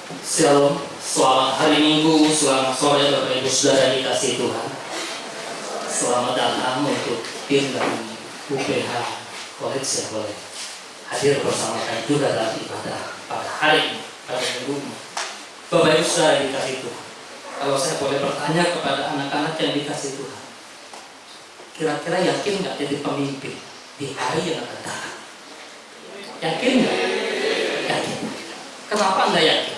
Shalom, selamat hari Minggu, selamat sore Bapak Ibu Saudara dikasih Tuhan. Selamat datang untuk tim dari UPH College yang boleh hadir bersama kami juga dalam ibadah pada hari ini, pada minggu ini. Bapak Ibu Saudara dikasih Tuhan, kalau saya boleh bertanya kepada anak-anak yang dikasih Tuhan, kira-kira yakin nggak jadi pemimpin di hari yang akan datang? Yakin nggak? Yakin. Kenapa Anda yakin?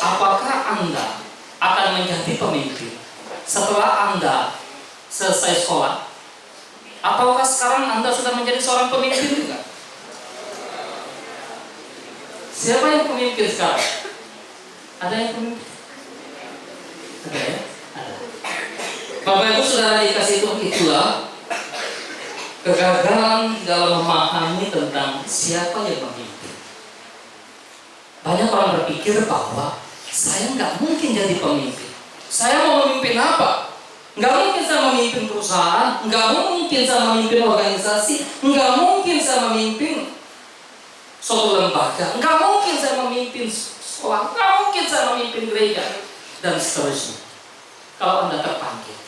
Apakah Anda akan menjadi pemimpin setelah Anda selesai sekolah? Ataukah sekarang Anda sudah menjadi seorang pemimpin juga? Siapa yang pemimpin sekarang? Ada yang pemimpin? Ada ya? Ada. Bapak Ibu Saudara dikasih Tuhan, itulah kegagalan dalam memahami tentang siapa yang memimpin. Banyak orang berpikir bahwa saya nggak mungkin jadi pemimpin. Saya mau memimpin apa? Nggak mungkin saya memimpin perusahaan, nggak mungkin saya memimpin organisasi, nggak mungkin saya memimpin suatu lembaga, nggak mungkin saya memimpin sekolah, nggak mungkin saya memimpin gereja, dan seterusnya. Kalau Anda terpanggil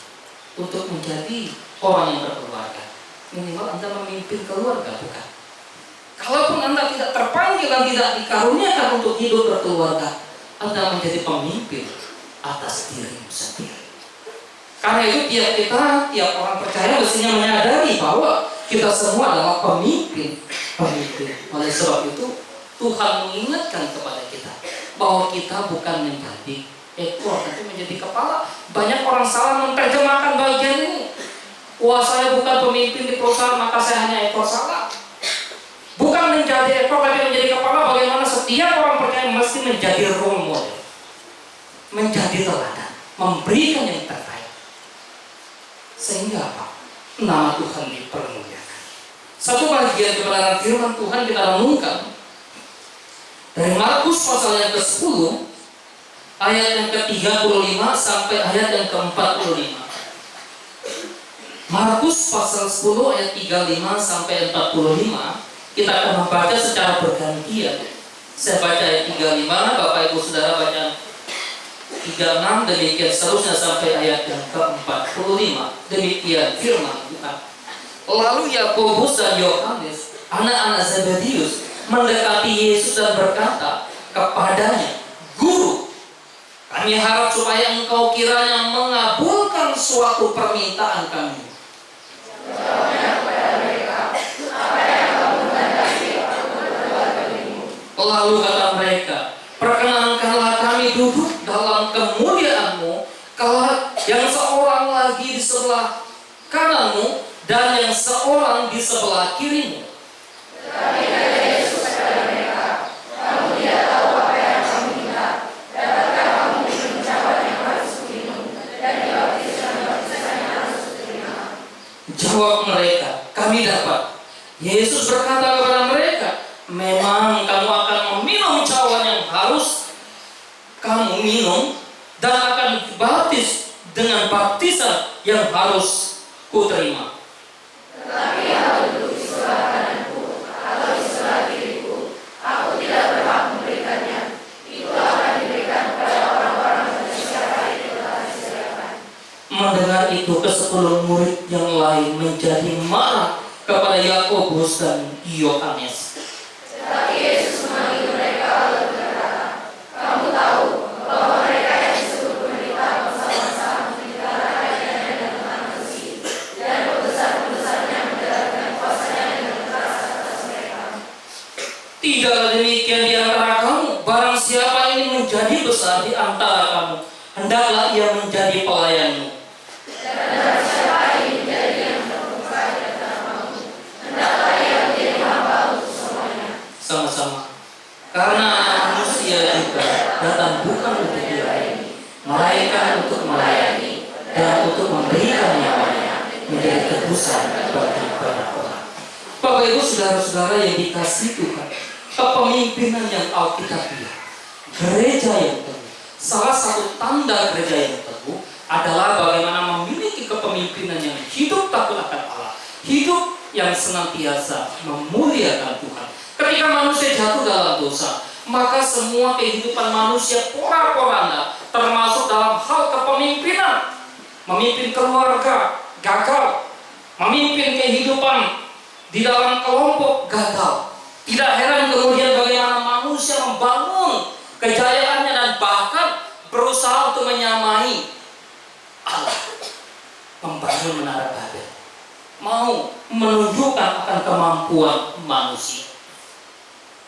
untuk menjadi orang yang berkeluarga, minimal Anda memimpin keluarga, bukan? Kalaupun Anda tidak terpanggil dan tidak dikaruniakan untuk hidup berkeluarga, Anda menjadi pemimpin atas dirimu sendiri. Karena itu tiap orang percaya mestinya menyadari bahwa kita semua adalah pemimpin. Oleh sebab itu Tuhan mengingatkan kepada kita bahwa kita bukan menjadi ekor, tapi menjadi kepala. Banyak orang salah menerjemahkan bagian ini. Wah, saya bukan pemimpin di perusahaan, maka saya hanya ekor. Salah. Bukan menjadi ekor tapi menjadi kepala. Bagaimana setiap orang percaya mesti menjadi role model, menjadi teladan, memberikan yang terbaik, sehingga apa? Nama Tuhan dipermuliakan. Satu bagian kebenaran firman Tuhan kita renungkan dari Markus pasal yang ke-10 ayat yang ke-35 sampai ayat yang ke-45. Markus pasal 10 ayat 35 sampai 45. Kita akan membaca secara bergantian. Saya baca ayat 35, Bapak Ibu Saudara baca 36, demikian seterusnya sampai ayat yang ke-45. Demikian firman Tuhan. Lalu Yakobus dan Yohanes, anak-anak Zebedius, mendekati Yesus dan berkata kepadanya, "Guru, kami harap supaya engkau kiranya mengabulkan suatu permintaan kami." Lalu kata mereka, "Perkenankanlah kami duduk dalam kemuliaan-Mu, kelak yang seorang lagi di sebelah kanan-Mu dan yang seorang di sebelah kiri-Mu." Tetapi kata Yesus kepada mereka, "Kamu tidak tahu apa yang kamu minta. Dapatkah kamu minum cawan yang harus minum dan dibaptis dengan baptisan yang harus diterima?" Jawab mereka, "Kami dapat." Yesus berkata kepada mereka, "Memang kamu akan meminum cawan yang harus kamu minum dan akan dibaptis dengan baptisan yang harus kuterima. Tetapi yang duduk di sebelah kananku atau di sebelah kiriku, aku tidak berhak memberikannya. Itu akan diberikan kepada orang-orang yang siapa itu telah disediakan." Mendengar itu, ke-10 murid yang lain menjadi marah kepada Yakobus dan Yohanes. Tetapi Yesus memanggil mereka lalu berkata, "Kamu tahu bahwa mereka yang disebut penderita bersama-sama menderita kaitannya dengan Tuhan besi, dan pembesar-pembesarnya menjalankan kuasanya dengan keras atas mereka. Tidaklah demikian di antara kamu. Barang siapa ingin menjadi besar di antara kamu, hendaklah ia menjadi pelayanmu. Dan barang siapa ingin menjadi yang terkemuka di antara kamu, hendaklah ia menjadi hamba untuk semuanya." Sama-sama. Karena manusia juga datang bukan untuk dilayani, melainkan untuk melayani dan untuk memberikan nyawanya menjadi tebusan bagi banyak orang. Bapak Ibu Saudara-saudara yang dikasihi Tuhan, kepemimpinan yang alkitabiah, gereja yang teguh. Salah satu tanda gereja yang teguh adalah bagaimana memiliki kepemimpinan yang hidup takut akan Allah, hidup yang senantiasa memuliakan Tuhan. Ketika Ketika manusia jatuh dalam dosa, maka semua kehidupan manusia porak-poranda, termasuk dalam hal kepemimpinan. Memimpin keluarga, gagal. Memimpin kehidupan di dalam kelompok, gagal. Tidak heran kemudian bagaimana manusia membangun kejayaannya dan bahkan berusaha untuk menyamai Allah. Membangun menara Babel, mau menunjukkan akan kemampuan manusia.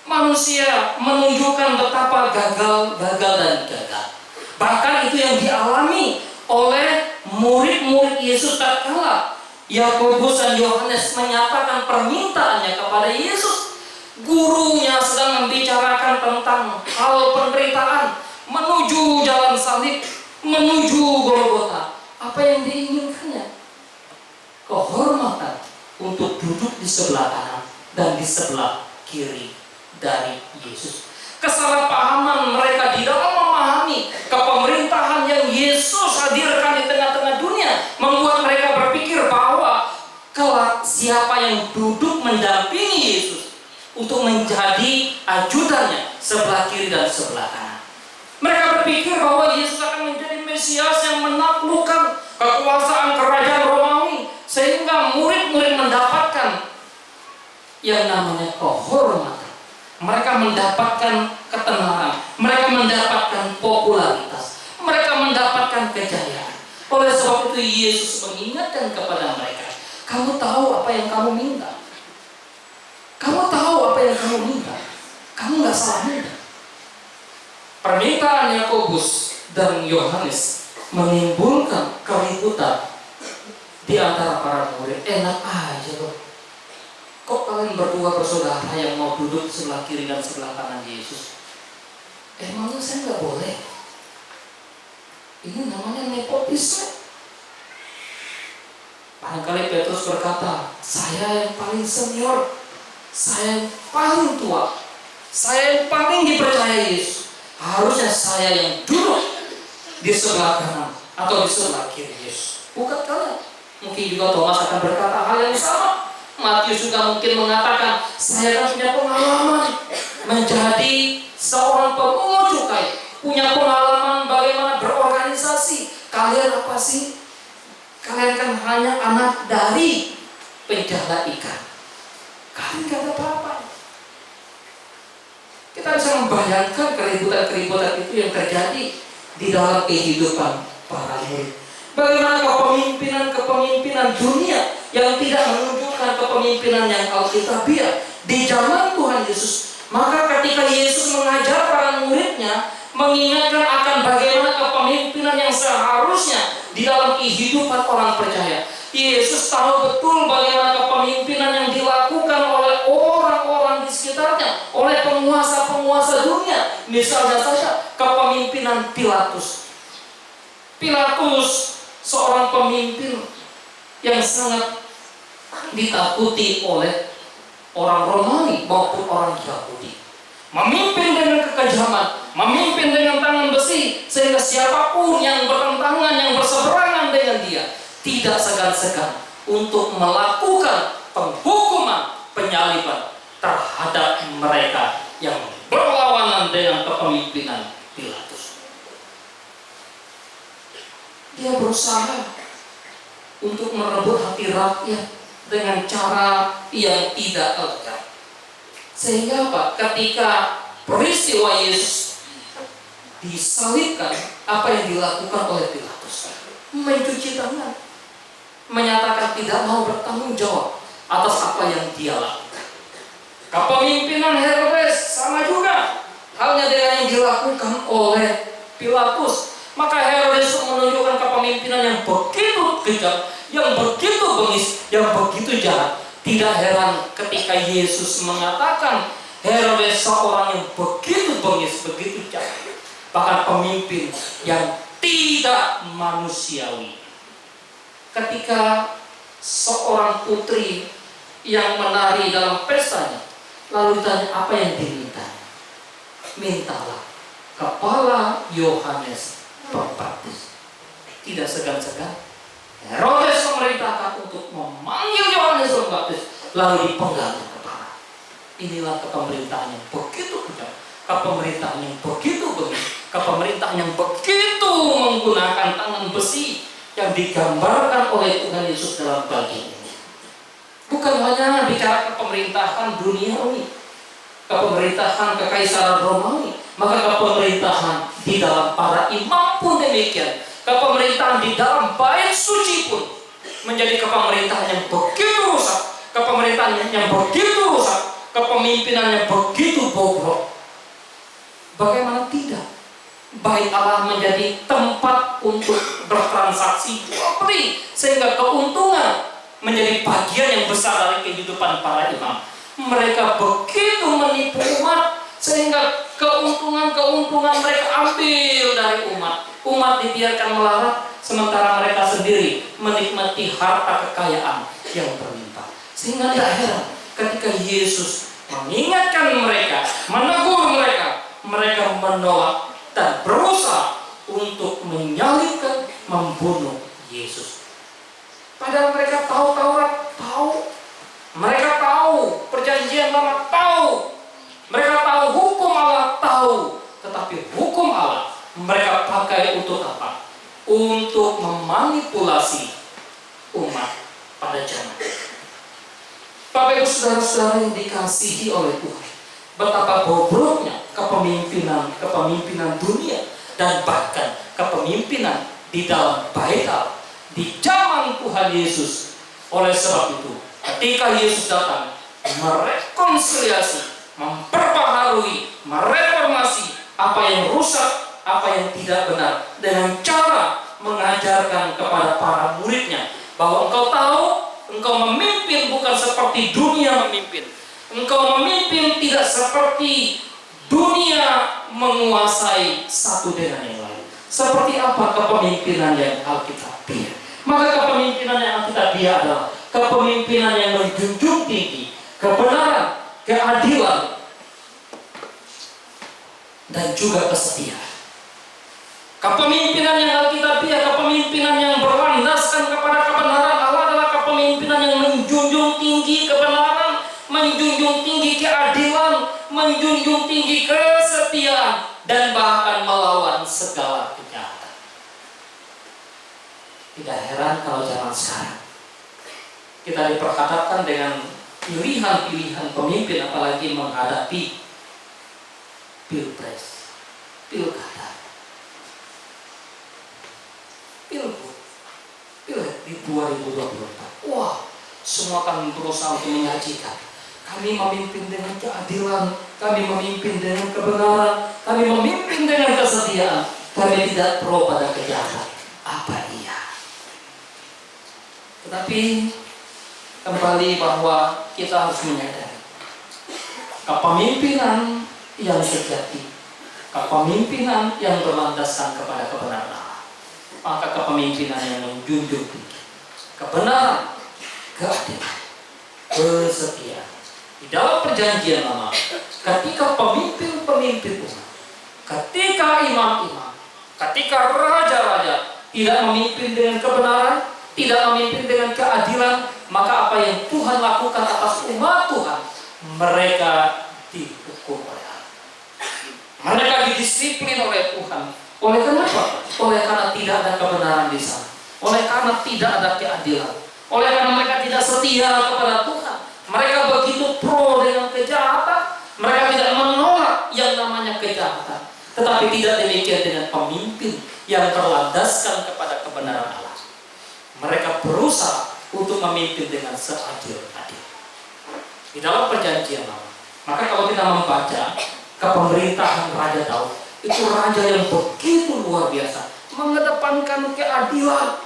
Manusia menunjukkan betapa gagal dan gagal. Bahkan itu yang dialami oleh murid-murid Yesus tatkala Yakobus dan Yohanes menyatakan permintaannya kepada Yesus. Gurunya sedang membicarakan tentang hal penderitaan, menuju jalan salib, menuju Golgota. Apa yang diinginkannya? Kehormatan untuk duduk di sebelah kanan dan di sebelah kiri dari Yesus. Kesalahpahaman mereka di dalam memahami kepemerintahan yang Yesus hadirkan di tengah-tengah dunia membuat mereka berpikir bahwa kelak siapa yang duduk mendampingi Yesus untuk menjadi ajudannya sebelah kiri dan sebelah kanan. Mereka berpikir bahwa Yesus akan menjadi Mesias yang menaklukkan kekuasaan kerajaan Romawi, sehingga murid-murid mendapatkan yang namanya kehormatan. Mereka mendapatkan ketenaran, mereka mendapatkan popularitas, mereka mendapatkan kejayaan. Oleh sebab itu Yesus mengingatkan kepada mereka, kamu tahu apa yang kamu minta. Kamu tahu apa yang kamu minta. Kamu gak salah minta. Permintaan Yakobus dan Yohanes menimbulkan keributan di antara para murid. Enak aja loh. Kok kalian berdua bersaudara yang mau duduk sebelah kiri dan sebelah kanan Yesus? Emangnya saya nggak boleh? Ini namanya nepotisme. Barangkali Petrus berkata, saya yang paling senior, saya yang paling tua, saya yang paling dipercaya Yesus. Harusnya saya yang duduk di sebelah kanan atau di sebelah kiri Yesus. Bukan kalian. Mungkin juga Thomas akan berkata hal yang sama. Matius juga mungkin mengatakan, saya kan punya pengalaman menjadi seorang pemungut cukai, punya pengalaman bagaimana berorganisasi. Kalian apa sih? Kalian kan hanya anak dari penjala ikan. Kalian gak ada apa-apa. Kita bisa membayangkan keributan-keributan itu yang terjadi di dalam kehidupan para murid. Bagaimana kepemimpinan dunia yang tidak menunjukkan kepemimpinan yang alkitabiah di zaman Tuhan Yesus. Maka ketika Yesus mengajar para muridnya, mengingatkan akan bagaimana kepemimpinan yang seharusnya di dalam kehidupan orang percaya. Yesus tahu betul bagaimana kepemimpinan yang dilakukan oleh orang-orang di sekitarnya, oleh penguasa-penguasa dunia. Misalnya saja kepemimpinan Pilatus. Pilatus seorang pemimpin yang sangat ditakuti oleh orang Romawi maupun orang Yahudi. Memimpin dengan kekejaman, memimpin dengan tangan besi, sehingga siapapun yang bertentangan, yang berseberangan dengan dia tidak segan-segan untuk melakukan penghukuman, penyaliban terhadap mereka yang berlawanan dengan kepemimpinan Pilatus. Dia berusaha untuk merebut hati rakyat dengan cara yang tidak elegan. Sehingga apa? Ketika peristiwa Yesus disalibkan, apa yang dilakukan oleh Pilatus? Mencuci tangan, menyatakan tidak mau bertanggung jawab atas apa yang dia lakukan. Kepemimpinan Herodes sama juga halnya dengan yang dilakukan oleh Pilatus. Maka Herodes menunjukkan kepemimpinan yang begitu kejam, yang begitu bengis, yang begitu jahat. Tidak heran ketika Yesus mengatakan Herodes seorang yang begitu bengis, begitu jahat. Bahkan pemimpin yang tidak manusiawi. Ketika seorang putri yang menari dalam pestanya, lalu ditanya apa yang diminta? Mintalah kepala Yohanes Pembaptis. Tidak segan-segan Herodes memerintahkan untuk memanggil Yohanes Pembaptis, lalu dipenggal kepala. Inilah kepemerintahan yang begitu kejam, kepemerintahan yang begitu bengis, kepemerintahan yang begitu menggunakan tangan besi yang digambarkan oleh Tuhan Yesus dalam bagian ini. Bukan hanya bicara kepemerintahan duniawi, kepemerintahan kekaisaran Romawi, maka kepemerintahan di dalam para imam pun demikian. Kepemerintahan di dalam bait suci pun menjadi kepemerintahan yang begitu rusak, kepemerintahan yang begitu rusak, kepemimpinan yang begitu bobrok. Bagaimana tidak? Bait Allah menjadi tempat untuk bertransaksi jual beli, sehingga keuntungan menjadi bagian yang besar dari kehidupan para imam. Mereka begitu menipu umat, sehingga keuntungan mereka ambil dari umat. Umat dibiarkan melarat, sementara mereka sendiri menikmati harta kekayaan yang berlimpah. Sehingga tidak heran ketika Yesus mengingatkan mereka, menegur mereka, mereka menolak dan berusaha untuk menyalibkan, membunuh Yesus. Padahal mereka tahu Taurat, tahu. Mereka tahu perjanjian lama, tahu. Mereka tahu hukum Allah, tahu. Tetapi hukum Allah mereka pakai untuk apa? Untuk memanipulasi umat pada zaman. Bapak Ibu saudara-saudara yang dikasihi oleh Tuhan, betapa bobroknya kepemimpinan dunia dan bahkan kepemimpinan di dalam bait Allah di zaman Tuhan Yesus. Oleh sebab itu, ketika Yesus datang merekonsiliasi, memperbaharui, mereformasi apa yang rusak, apa yang tidak benar, dengan cara mengajarkan kepada para muridnya bahwa engkau tahu, engkau memimpin bukan seperti dunia memimpin. Engkau memimpin tidak seperti dunia menguasai satu dengan yang lain. Seperti apa kepemimpinan yang Alkitabiah? Maka kepemimpinan yang Alkitabiah adalah kepemimpinan yang menjunjung tinggi kebenaran, keadilan, dan juga kesetiaan. Kepemimpinan yang Alkitabiah, kepemimpinan yang berlandaskan kepada kebenaran Allah adalah kepemimpinan yang menjunjung tinggi kebenaran, menjunjung tinggi keadilan, menjunjung tinggi kesetiaan, dan bahkan melawan segala kejahatan. Tidak heran kalau zaman sekarang kita diperhadapkan dengan pilihan-pilihan pemimpin, apalagi menghadapi pilpres, pilkada, pilek di 2024. Wah, semua kami berusaha untuk menyajikan. Kami memimpin dengan keadilan, kami memimpin dengan kebenaran, kami memimpin dengan kesetiaan. Kami tidak pro pada kejahatan. Apa iya? Tetapi kembali bahwa kita harus menyadari kepemimpinan yang sejati, kepemimpinan yang berlandaskan kepada kebenaran Allah, maka kepemimpinan yang menjunjung tinggi kebenaran, keadilan, kesetiaan. Di dalam perjanjian lama, ketika pemimpin-pemimpin umat, ketika imam-imam, ketika raja-raja tidak memimpin dengan kebenaran, tidak memimpin dengan keadilan, maka apa yang Tuhan lakukan atas umat Tuhan, mereka dihukum oleh Allah. Mereka didisiplin oleh Tuhan. Oleh kenapa? Oleh karena tidak ada kebenaran di sana. Oleh karena tidak ada keadilan. Oleh karena mereka tidak setia kepada Tuhan. Mereka begitu pro dengan kejahatan. Mereka tidak menolak yang namanya kejahatan. Tetapi tidak demikian dengan pemimpin yang terlandaskan kepada kebenaran Allah. Mereka berusaha untuk memimpin dengan seadil-adil. Di dalam perjanjian lama, maka kalau kita membaca kepemerintahan Raja Daud, itu raja yang begitu luar biasa, mengedepankan keadilan,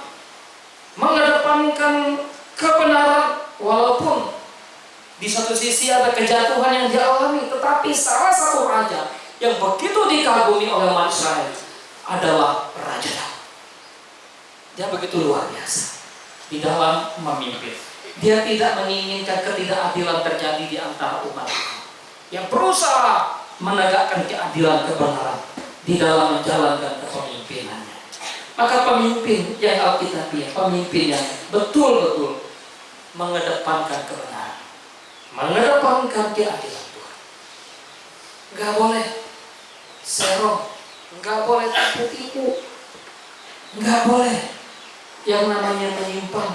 mengedepankan kebenaran, walaupun di satu sisi ada kejatuhan yang dialami, tetapi salah satu raja yang begitu dikagumi oleh umat Israel adalah Raja Daud. Dia begitu luar biasa di dalam memimpin. Dia tidak menginginkan ketidakadilan terjadi di antara umat, yang berusaha menegakkan keadilan kebenaran di dalam menjalankan kepemimpinannya. Maka pemimpin yang Alkitabiah, pemimpin yang betul-betul mengedepankan kebenaran, mengedepankan keadilan Tuhan. Nggak boleh serong, nggak boleh tipu-tipu, nggak boleh yang namanya menyimpang.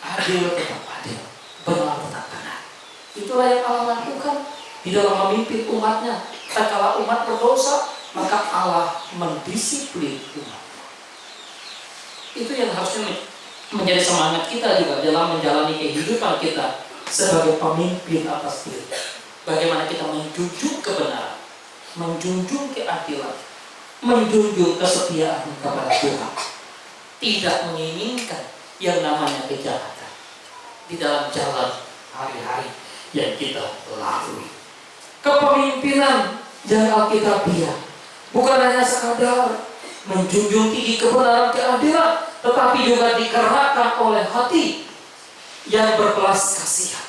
Adil tetap adil, benar tetap benar. Itulah yang Allah lakukan di dalam memimpin umatnya. Tatkala umat berdosa, maka Allah mendisiplin umat. Itu yang harusnya menjadi semangat kita juga dalam menjalani kehidupan kita sebagai pemimpin atas diri. Bagaimana kita menjunjung kebenaran, menjunjung keadilan, menjunjung kesetiaan kepada Tuhan. Tidak menginginkan yang namanya kejahatan di dalam jalan hari-hari yang kita lalui. Kepemimpinan yang Alkitabiah bukan hanya sekadar menjunjung tinggi kebenaran keadilan, tetapi juga digerakkan oleh hati yang berbelas kasihan.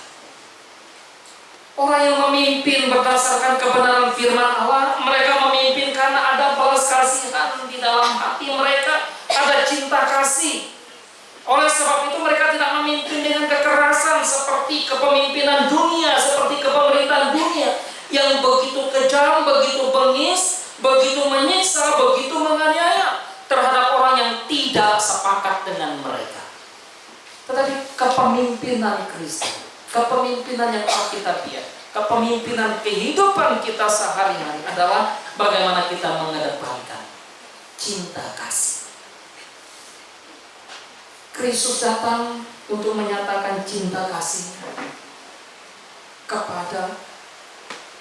Orang yang memimpin berdasarkan kebenaran firman Allah, mereka memimpin karena ada belas kasihan di dalam hati mereka, ada cinta kasih. Oleh sebab itu mereka tidak memimpin dengan kekerasan seperti kepemimpinan dunia, seperti kepemerintahan dunia yang begitu kejam, begitu bengis, begitu menyiksa, begitu menganiaya terhadap orang yang tidak sepakat dengan mereka. Tetapi kepemimpinan Kristus, kepemimpinan yang Alkitabiah, kepemimpinan kehidupan kita sehari-hari adalah bagaimana kita mengedepankan cinta kasih. Kristus datang untuk menyatakan cinta kasih kepada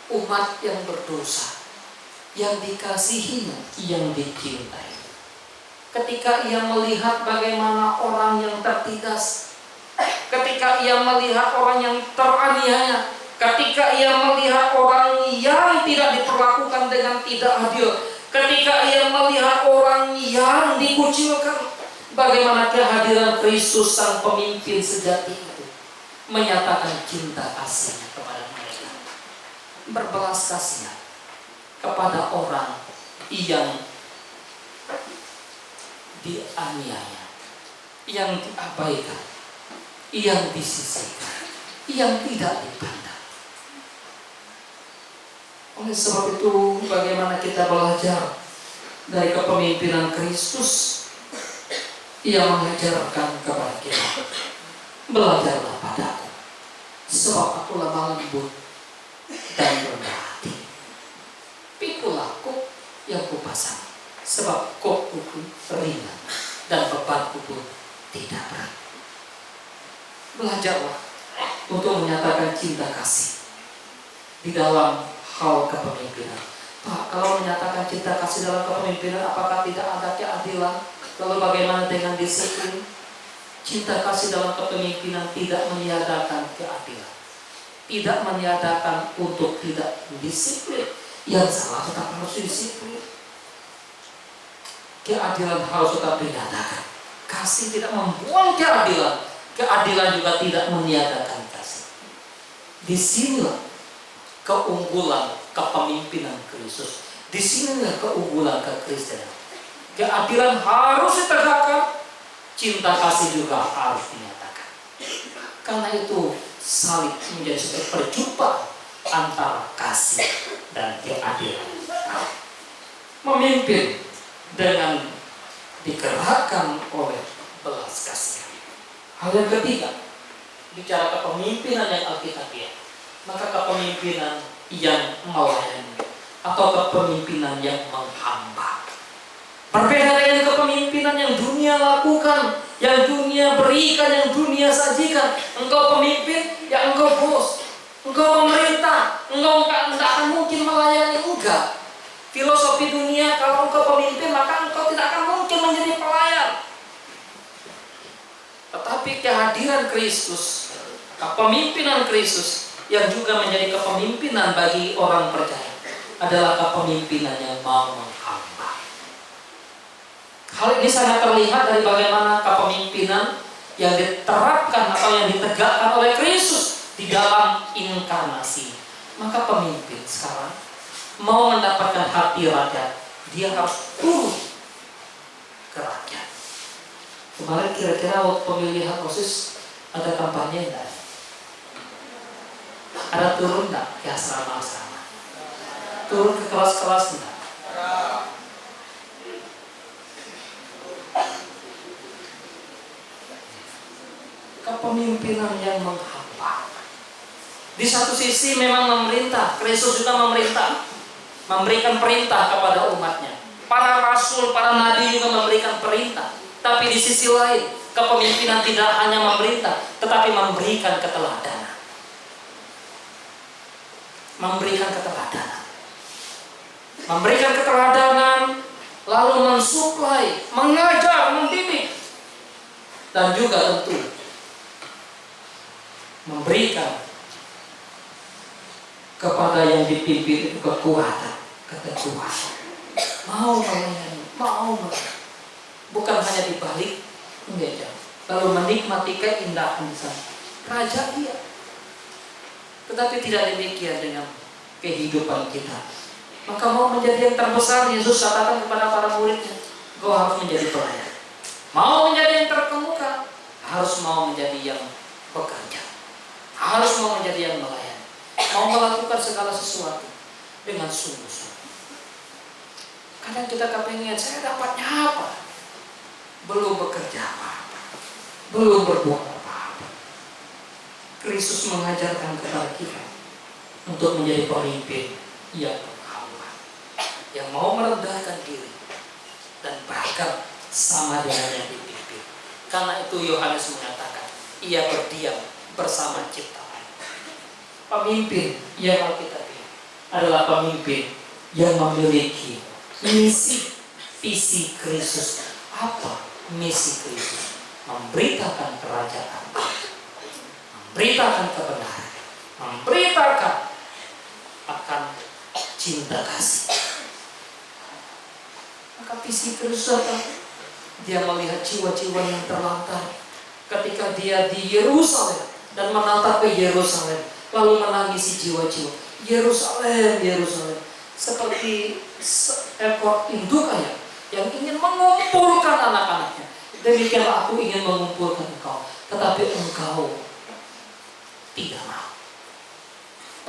umat yang berdosa, yang dikasihinya, yang dicintai. Ketika ia melihat bagaimana orang yang tertindas, ketika ia melihat orang yang teraniaya, ketika ia melihat orang yang tidak diperlakukan dengan tidak adil, ketika ia melihat orang yang dikucilkan, bagaimana kehadiran Kristus sang pemimpin sejati itu menyatakan cinta kasihnya kepada mereka, berbelas kasihan kepada orang yang dianiaya, yang diabaikan, yang disisihkan, yang tidak dipandang. Oleh sebab itu, bagaimana kita belajar dari kepemimpinan Kristus yang mengajarkan kepada kita, belajarlah padaku, sebab aku lemah lembut dan rendah hati. Pikulah kuk yang kupasang, sebab kokku ringan dan bebanku pun tidak berat. Belajarlah untuk menyatakan cinta kasih di dalam hal kepemimpinan. Pak, kalau menyatakan cinta kasih dalam kepemimpinan, apakah tidak ada keadilan? Lalu bagaimana dengan disiplin? Cinta kasih dalam kepemimpinan tidak meniadakan keadilan, tidak meniadakan untuk tidak disiplin. Yang salah tetap harus disiplin. Keadilan harus tetap dinyatakan. Kasih tidak membuang keadilan, keadilan juga tidak meniadakan kasih. Disinilah keunggulan kepemimpinan Kristus. Disinilah keunggulan kekristenan. Keadilan harus ditegakkan, cinta kasih juga harus dinyatakan. Karena itu salib menjadi sebagai perjumpaan antara kasih dan keadilan. Memimpin dengan digerakkan oleh belas kasihan. Hal yang ketiga, bicara kepemimpinan yang Alkitabiah, maka kepemimpinan yang melayani atau kepemimpinan yang menghamba. Berbeda dengan kepemimpinan yang dunia lakukan, yang dunia berikan, yang dunia sajikan. Engkau pemimpin, ya engkau bos, engkau pemerintah, engkau tidak akan mungkin melayani. Enggak. Filosofi dunia, kalau engkau pemimpin, maka engkau tidak akan mungkin menjadi pelayan. Tetapi kehadiran Kristus, kepemimpinan Kristus yang juga menjadi kepemimpinan bagi orang percaya adalah kepemimpinan yang mau menghamba. Hal ini sangat terlihat dari bagaimana kepemimpinan yang diterapkan atau yang ditegakkan oleh Kristus di dalam inkarnasi. Maka pemimpin sekarang mau mendapatkan hati rakyat, dia harus turun ke rakyat. Kemarin kira-kira waktu pemilihan OSIS ada kampanye enggak? Ada turun nggak ke asrama-asrama? Turun ke kelas-kelas enggak? Kepemimpinan yang menghamba. Di satu sisi memang memerintah, Kristus juga memerintah, memberikan perintah kepada umatnya. Para rasul, para nabi juga memberikan perintah. Tapi di sisi lain, kepemimpinan tidak hanya memerintah, tetapi memberikan keteladanan. Memberikan keteladanan. Memberikan keteladanan, lalu mensuplai, mengajar, mendidik. Dan juga tentu memberikan kepada yang dipimpin itu kekuatan, keteguhan. Mau melayani, mau melayani. Bukan hanya dibalik meja, lalu menikmati keindahan di sana. Raja iya. Tetapi tidak demikian dengan kehidupan kita. Maka mau menjadi yang terbesar, Yesus katakan kepada para muridnya, kau harus menjadi pelayan. Mau menjadi yang terkemuka, harus mau menjadi yang bekerja. Harus mau menjadi yang melayani. Mau melakukan segala sesuatu dengan sungguh-sungguh. Kadang kita kepengen, saya dapatnya apa? Belum bekerja apa-apa, belum berbuat apa-apa. Kristus mengajarkan kepada kita untuk menjadi pemimpin yang menghamba, yang mau merendahkan diri dan bahkan sama dengan yang dipimpin. Karena itu Yohanes mengatakan, ia berdiam bersama ciptaan. Pemimpin yang Alkitab adalah pemimpin yang memiliki misi, visi Kristus. Apa misi Kristus? Memberitakan kerajaan, memberitakan kebenaran, memberitakan akan cinta kasih. Maka visi Kristus apa? Dia melihat jiwa-jiwa yang terlantar ketika dia di Yerusalem dan menatap ke Yerusalem, lalu menangisi jiwa-jiwa. Yerusalem, Yerusalem, seperti seekor induk ayam yang ingin mengumpulkan anak-anaknya. Demikianlah aku ingin mengumpulkan engkau, tetapi engkau tidak mau.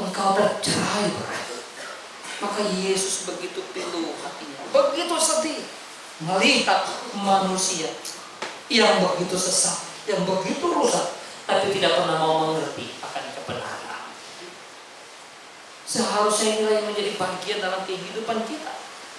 Engkau tercerai berai. Maka Yesus begitu pilu hatinya, begitu sedih melihat manusia yang begitu sesat, yang begitu rusak, tapi tidak pernah mau mengerti akan kebenaran. Seharusnya inilah yang menjadi bagian dalam kehidupan kita,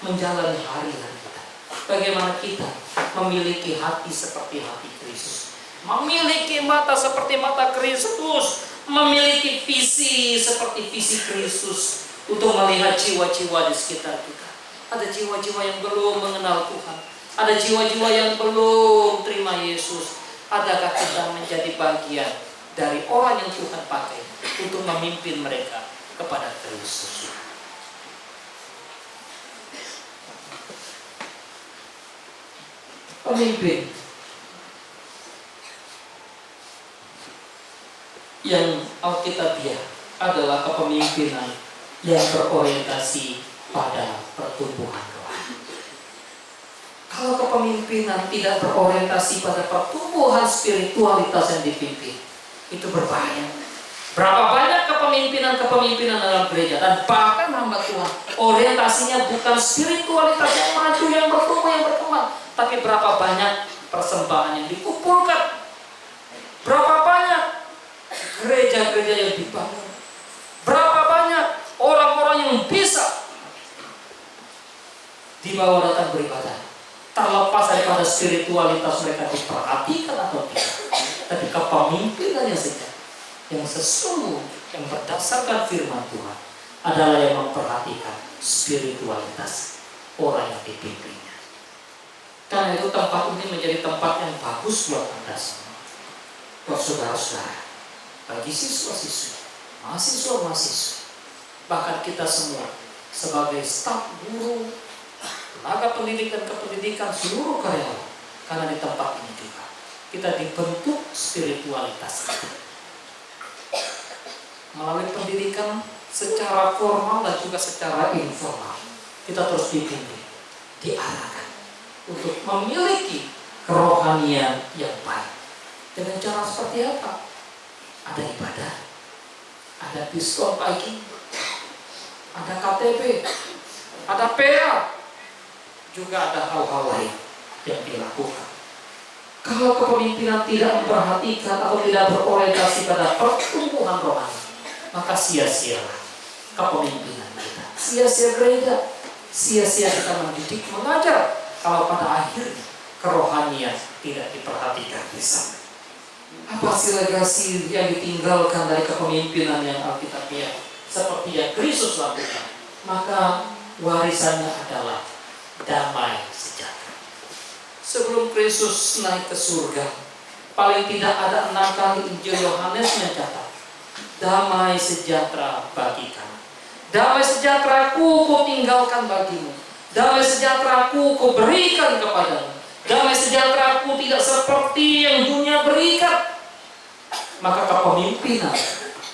menjalani hari-hari kita. Bagaimana kita memiliki hati seperti hati Kristus, memiliki mata seperti mata Kristus, memiliki visi seperti visi Kristus untuk melihat jiwa-jiwa di sekitar kita. Ada jiwa-jiwa yang belum mengenal Tuhan, ada jiwa-jiwa yang belum terima Yesus. Adakah kita menjadi bagian dari orang yang Tuhan pakai untuk memimpin mereka kepada Kristus? Pemimpin yang Alkitabiah adalah kepemimpinan yang berorientasi pada pertumbuhan rohani. Kalau kepemimpinan tidak berorientasi pada pertumbuhan spiritualitas yang dipimpin, itu berbahaya. Berapa banyak kepemimpinan dalam gereja dan bahkan hamba Tuhan, orientasinya bukan spiritualitas yang maju, yang bertumbuh, yang berkembang, tapi berapa banyak persembahan yang dikumpulkan, berapa banyak gereja-gereja yang dibangun, berapa banyak orang-orang yang bisa dibawa datang beribadah, terlepas daripada spiritualitas mereka diperhatikan atau tidak, tapi kepemimpinannya saja yang sesungguh, yang berdasarkan firman Tuhan adalah yang memperhatikan spiritualitas orang yang dipimpinnya. Karena itu tempat ini menjadi tempat yang bagus buat Anda semua, buat saudara-saudara, bagi siswa-siswi, mahasiswa-mahasiswa, bahkan kita semua sebagai staf guru, tenaga pendidik dan kependidikan, seluruh karyawan. Karena di tempat ini juga kita dibentuk spiritualitas kita melalui pendidikan secara formal dan juga secara informal. Kita terus dibimbing, diarahkan untuk memiliki kerohanian yang baik. Dengan cara seperti apa? Ada ibadah, Ada diskon pagi, ada KTP, ada PA, juga ada hal-hal lain yang dilakukan. Kalau kepemimpinan tidak memperhatikan atau tidak berorientasi pada pertumbuhan rohani, maka sia-sialah kepemimpinan kita, sia-sia gereja, sia-sia kita mendidik, mengajar, kalau pada akhirnya kerohanian tidak diperhatikan di sana. Apa sih legasi yang ditinggalkan dari kepemimpinan yang alkitabiah seperti yang Kristus lakukan? Maka warisannya adalah damai sejahtera. Sebelum Kristus naik ke surga, paling tidak ada 6 kali Injil Yohanes mencatat damai sejahtera bagi kamu. Damai sejahteraku ku tinggalkan bagimu. Damai sejahteraku ku berikan kepadamu. Damai sejahteraku tidak seperti yang dunia berikan. Maka kepemimpinan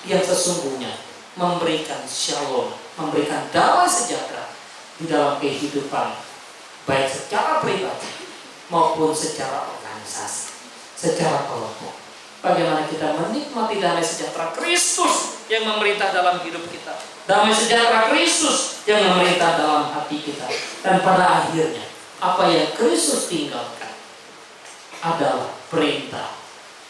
yang sesungguhnya memberikan shalom, memberikan damai sejahtera di dalam kehidupan, baik secara pribadi maupun secara organisasi, secara kelompok. Bagaimana kita menikmati damai sejahtera Kristus yang memerintah dalam hidup kita, damai sejahtera Kristus yang memerintah dalam hati kita. Dan pada akhirnya apa yang Kristus tinggalkan adalah perintah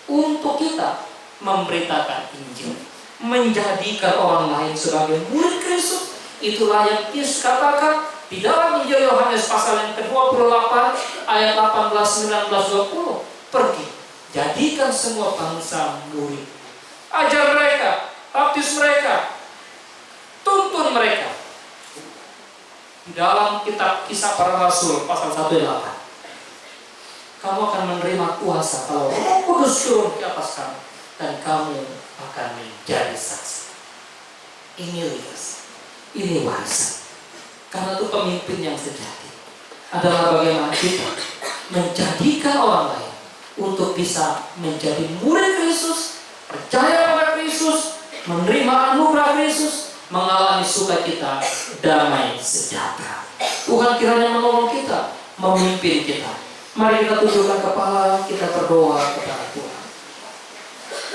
untuk kita memberitakan Injil, menjadikan orang lain sebagai murid Kristus. Itulah yang Yesus katakan di dalam Injil Yohanes pasal yang ke-28 ayat 18, 19, 20. Pergi, jadikan semua bangsa murid. Ajar mereka, baptis mereka, tuntun mereka. Di dalam kitab Kisah Para Rasul pasal 1 ayat 8. Kamu akan menerima kuasa kalau Roh Kudus turun di atas kamu, dan kamu akan menjadi saksi. Ini legasi, ini warisan. Karena itu pemimpin yang sejati adalah bagaimana kita menjadikan orang lain untuk bisa menjadi murid Kristus, percaya pada Kristus, menerima anugerah Kristus, mengalami sukacita, damai sejahtera. Tuhan kiranya menolong kita, memimpin kita. Mari kita tundukkan kepala, kita berdoa kepada Tuhan.